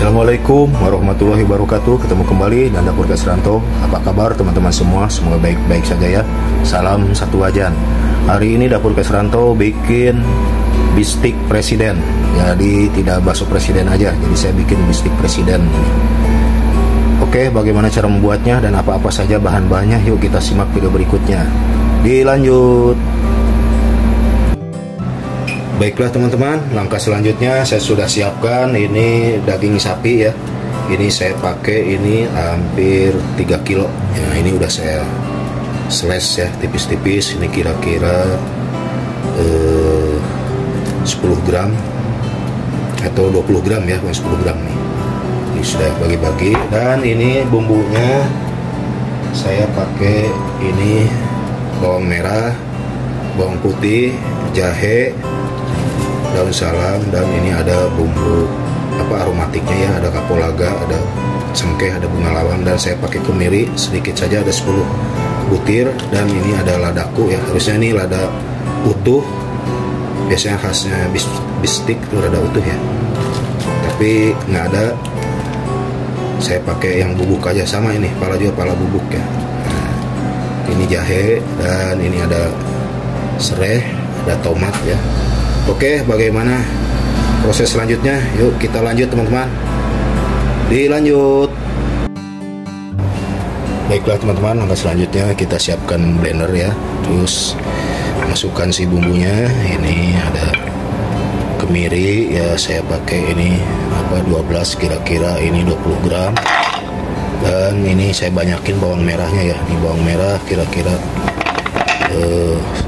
Assalamualaikum warahmatullahi wabarakatuh. Ketemu kembali dan Dapur Kesranto. Apa kabar teman-teman semua? Semoga baik-baik saja ya. Salam satu wajan. Hari ini Dapur Kesranto bikin bistik presiden. Jadi tidak bakso presiden aja. Jadi saya bikin bistik presiden. Oke, bagaimana cara membuatnya dan apa-apa saja bahan-bahannya? Yuk kita simak video berikutnya. Dilanjut. Baiklah teman-teman, langkah selanjutnya saya sudah siapkan ini daging sapi ya. Ini saya pakai ini hampir 3 kilo. Ya, ini udah saya slice ya, tipis-tipis. Ini kira-kira 10 gram atau 20 gram ya, 10 gram nih. Ini sudah bagi-bagi. Dan ini bumbunya saya pakai ini bawang merah, bawang putih, jahe, daun salam, dan ini ada bumbu aromatiknya ya, ada kapulaga, ada cengkeh, ada bunga lawang, dan saya pakai kemiri sedikit saja, ada 10 butir. Dan ini ada ladaku ya, harusnya ini lada utuh, biasanya khasnya bistik itu lada utuh ya, tapi nggak ada, saya pakai yang bubuk aja. Sama ini pala juga, pala bubuk ya. Nah, ini jahe, dan ini ada serai, ada tomat ya. Oke, bagaimana proses selanjutnya? Yuk kita lanjut teman-teman. Dilanjut. Baiklah teman-teman, langkah selanjutnya kita siapkan blender ya. Terus masukkan si bumbunya. Ini ada kemiri ya, saya pakai ini 12 kira-kira, ini 20 gram. Dan ini saya banyakin bawang merahnya ya. Ini bawang merah kira-kira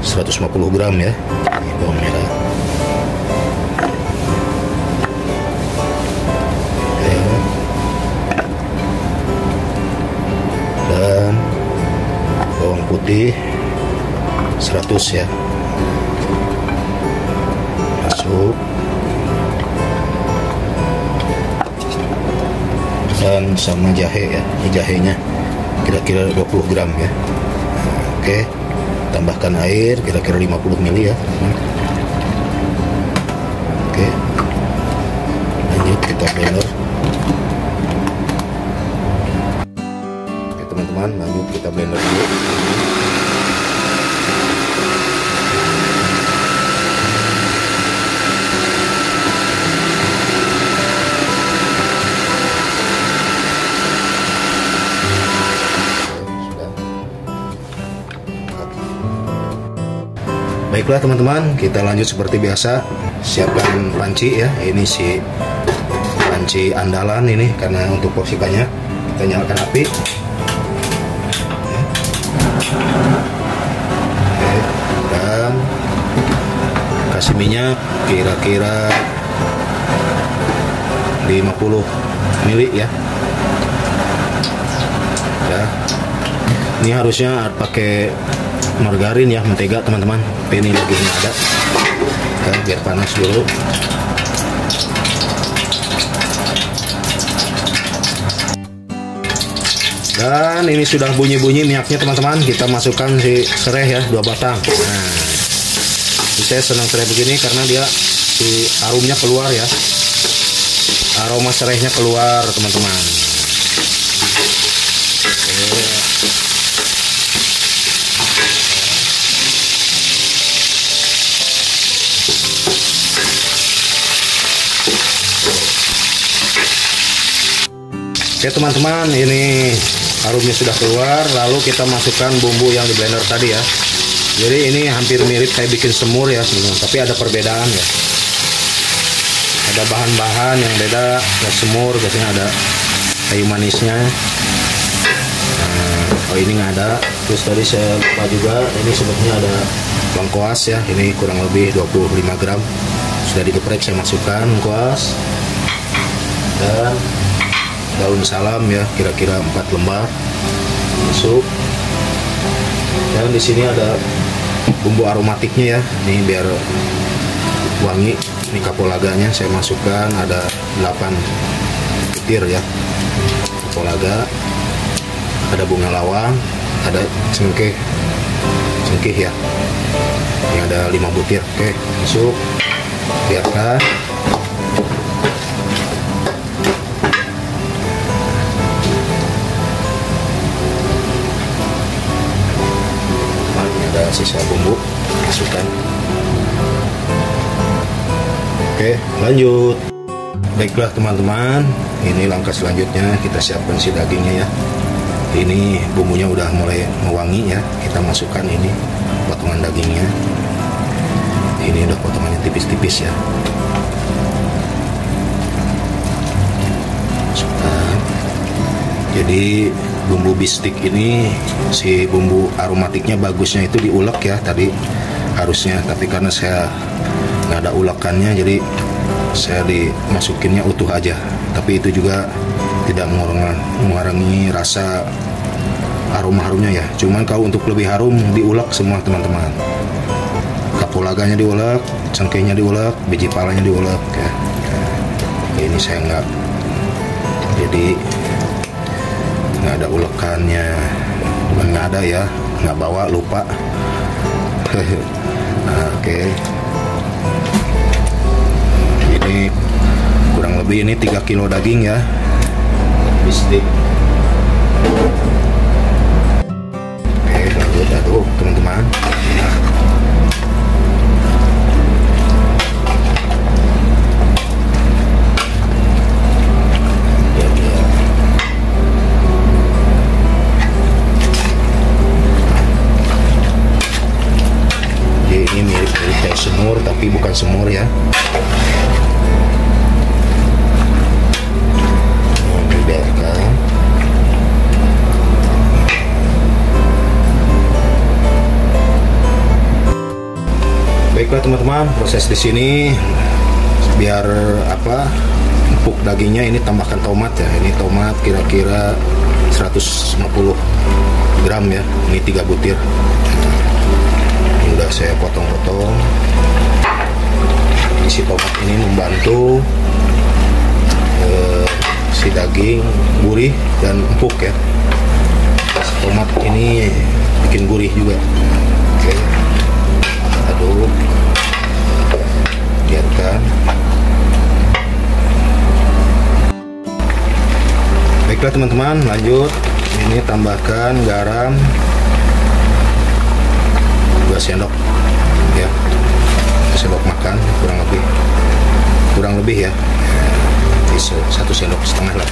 150 gram ya. Ini bawang merah. Dan bawang putih 100 ya, masuk. Dan sama jahe ya, ini jahenya kira-kira 20 gram ya. Oke, tambahkan air kira-kira 50 ml ya. Oke, lanjut kita blender. Teman-teman, lanjut kita blender dulu. Baiklah teman-teman, kita lanjut seperti biasa. Siapkan panci ya. Ini si panci andalan ini, karena untuk porsikannya. Kita nyalakan api. Dan kasih minyak kira-kira 50 ml ya. Ini harusnya pakai margarin ya, mentega teman-teman, tapi ini lagi nggak ada ya, biar panas dulu. Dan ini sudah bunyi-bunyi minyaknya teman-teman. Kita masukkan si serai ya, 2 batang. Nah, saya senang serai begini karena dia si aromanya keluar ya, aroma serainya keluar teman-teman. Oke teman-teman, ini aromanya sudah keluar. Lalu kita masukkan bumbu yang di blender tadi ya. Jadi ini hampir mirip kayak bikin semur ya sebenarnya, tapi ada perbedaan ya. Ada bahan-bahan yang beda. Ya, semur biasanya ada kayu manisnya. Nah, ini nggak ada. Terus tadi saya lupa juga, ini sebetulnya ada lengkuas ya. Ini kurang lebih 25 gram. Sudah digeprek, saya masukkan lengkuas. Dan daun salam ya, kira-kira 4 lembar masuk. Dan di sini ada bumbu aromatiknya ya, ini biar wangi. Ini kapulaganya saya masukkan, ada 8 butir ya kapulaga. Ada bunga lawang, ada cengkeh ya, ini ada 5 butir. Oke, masuk, biarkan. Oke, lanjut. Baiklah teman-teman, ini langkah selanjutnya kita siapkan si dagingnya ya. Ini bumbunya udah mulai mewangi ya. Kita masukkan ini potongan dagingnya. Ini udah potongannya tipis-tipis ya. Masukkan. Jadi bumbu bistik ini si bumbu aromatiknya bagusnya itu diulek ya tadi harusnya, tapi karena saya nggak ada ulekannya jadi saya dimasukinnya utuh aja, tapi itu juga tidak mengurangi rasa aroma-harumnya ya. Cuman kalau untuk lebih harum diulek semua teman-teman, kapulaganya diulek, cengkehnya diulek, biji palanya diulek ya. Ini saya nggak, jadi nggak ada ulekannya, bukan nggak ada ya, nggak bawa, lupa. Nah, oke. Ini kurang lebih ini 3 kilo daging ya, bistik. Oke, lanjut aduk teman-teman. Jadi ini mirip-mirip kayak semur tapi bukan semur ya. Baiklah teman-teman, proses di sini biar empuk dagingnya, ini tambahkan tomat ya. Ini tomat kira-kira 150 gram ya. Ini 3 butir. Ini udah saya potong-potong. Isi tomat ini membantu si daging gurih dan empuk ya. Tomat ini bikin gurih juga. Oke. Aduk, biarkan. Baiklah teman-teman, lanjut. Ini tambahkan garam 2 sendok ya, 2 sendok makan kurang lebih ya, 1,5 sendok lah.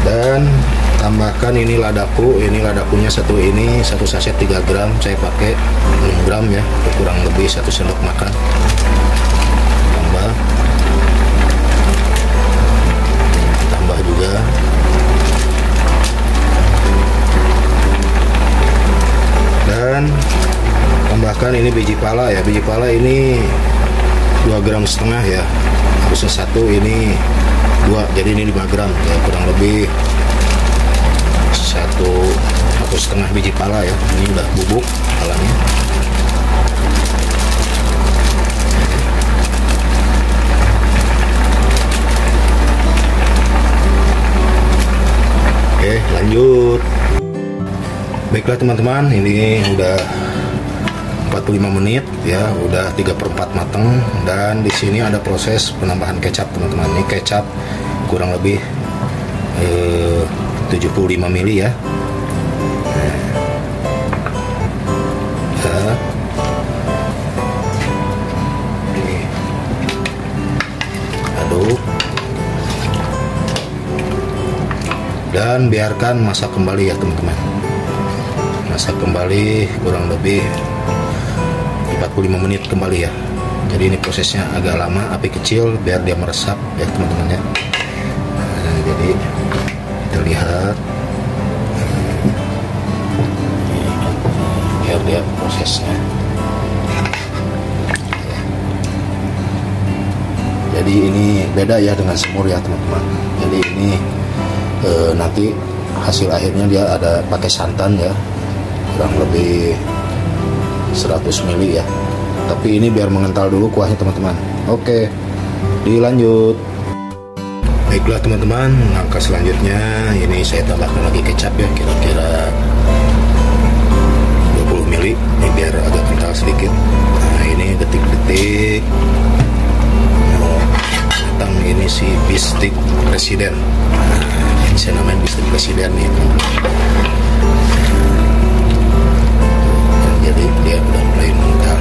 Dan tambahkan ini ladakunya satu saset 3 gram, saya pakai 6 gram ya, kurang lebih 1 sendok makan. Tambah juga. Dan tambahkan ini biji pala ya, biji pala ini 2,5 gram ya, harusnya 1, ini 2, jadi ini 5 gram ya, kurang lebih 1,5 biji pala ya. Ini udah bubuk palanya. Oke, lanjut. Baiklah teman-teman, ini udah 45 menit ya, udah 3/4 mateng. Dan di sini ada proses penambahan kecap teman-teman. Ini kecap kurang lebih 75 ml ya. Aduk dan biarkan masak kembali ya teman-teman. Masak kembali kurang lebih 45 menit kembali ya. Jadi ini prosesnya agak lama, api kecil biar dia meresap ya teman-teman ya. Nah, jadi kita lihat biar dia prosesnya. Jadi ini beda ya dengan semur ya teman-teman. Jadi ini nanti hasil akhirnya dia ada pakai santan ya, kurang lebih 100 ml ya. Tapi ini biar mengental dulu kuahnya teman-teman. Oke, dilanjut. Baiklah teman-teman, langkah selanjutnya ini saya tambahkan lagi kecap ya, kira-kira 20 ml. Ini biar agak kental sedikit. Nah ini detik-detik datang ini si bistik presiden. Nah, ini saya namain bistik presiden nih. Jadi dia udah mulai mengental.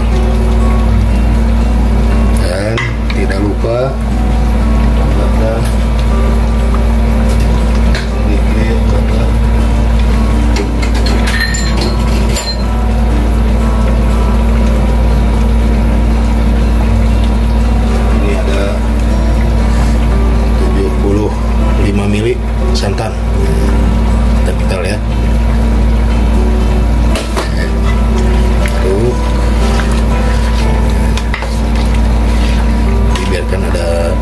Dan tidak lupa lupa tambahkan sedikit butter. Ini ada 75 ml santan capital ya. Aduk, biarkan ada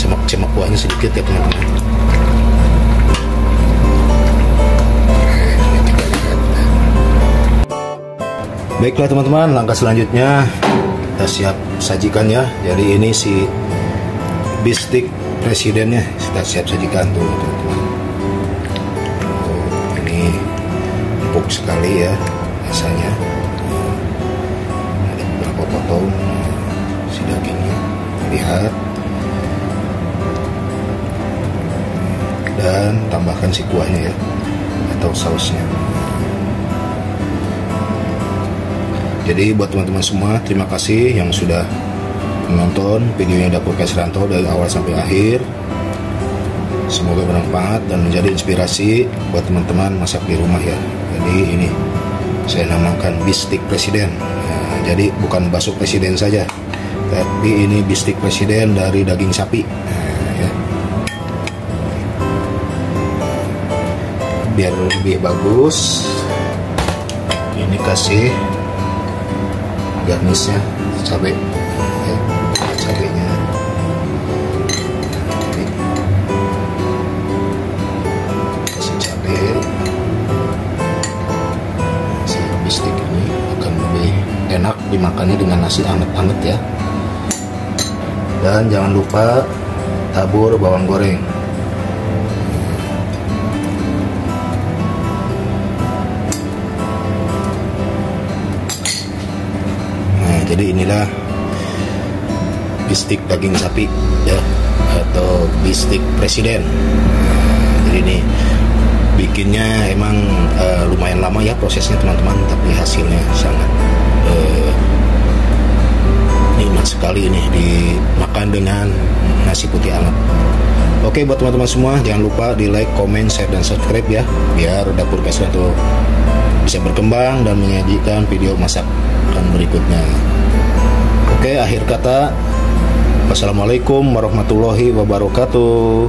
cemak-cemak kuahnya sedikit ya teman-teman. Baiklah teman-teman, langkah selanjutnya kita siap sajikan ya. Jadi ini si bistik presidennya kita siap sajikan tuh teman-teman. Ini empuk sekali ya rasanya. Ada beberapa potong si dagingnya, lihat. Dan tambahkan si kuahnya ya, atau sausnya. Jadi buat teman-teman semua, terima kasih yang sudah menonton videonya Dapur Kais Rantau dari awal sampai akhir. Semoga bermanfaat dan menjadi inspirasi buat teman-teman masak di rumah ya. Jadi ini saya namakan bistik presiden. Nah, jadi bukan bakso presiden saja, tapi ini bistik presiden dari daging sapi. Nah, ya. Biar lebih bagus, ini kasih garnisnya cabai ya, cabainya. Kasih cabai. Si bistik ini akan lebih enak dimakannya dengan nasi anget-anget ya. Dan jangan lupa tabur bawang goreng. Jadi inilah bistik daging sapi ya, atau bistik presiden. Jadi ini bikinnya emang lumayan lama ya prosesnya teman-teman, tapi hasilnya sangat nikmat sekali ini dimakan dengan nasi putih hangat. Oke, buat teman-teman semua jangan lupa di like, comment, share, dan subscribe ya, biar Dapur Kais Rantau bisa berkembang dan menyajikan video masakan berikutnya. Oke, akhir kata, wassalamualaikum warahmatullahi wabarakatuh.